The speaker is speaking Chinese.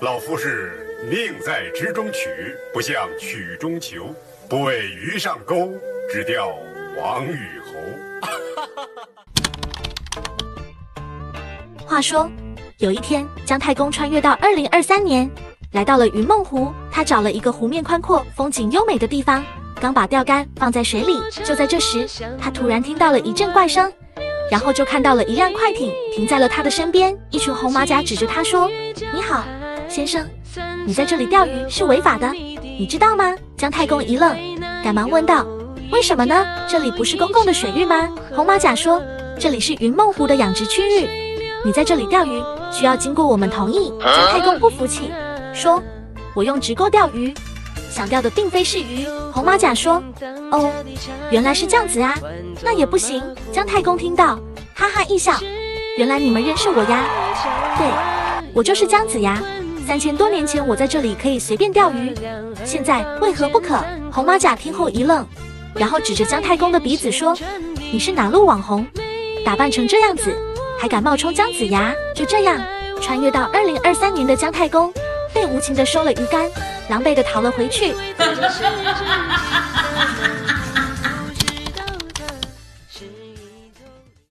老夫是命在池中取，不向曲中求，不为鱼上钩，只钓王与侯。话说，有一天，姜太公穿越到2023年，来到了云梦湖。他找了一个湖面宽阔、风景优美的地方，刚把钓竿放在水里。就在这时，他突然听到了一阵怪声，然后就看到了一辆快艇停在了他的身边。一群红马甲指着他说：“你好，先生，你在这里钓鱼是违法的，你知道吗？”姜太公一愣，赶忙问道：“为什么呢？这里不是公共的水域吗？”红马甲说：“这里是云梦湖的养殖区域，你在这里钓鱼需要经过我们同意。”姜太公不服气，说：“我用直钩钓鱼，想钓的并非是鱼。”红马甲说：“哦，原来是这样子啊，那也不行。”姜太公听到，哈哈一笑：“原来你们认识我呀？对，我就是姜子牙。3000多年前我在这里可以随便钓鱼，现在为何不可？”红马甲听后一愣，然后指着姜太公的鼻子说：“你是哪路网红？打扮成这样子，还敢冒充姜子牙？”就这样，穿越到2023年的姜太公被无情的收了鱼竿，狼狈的逃了回去。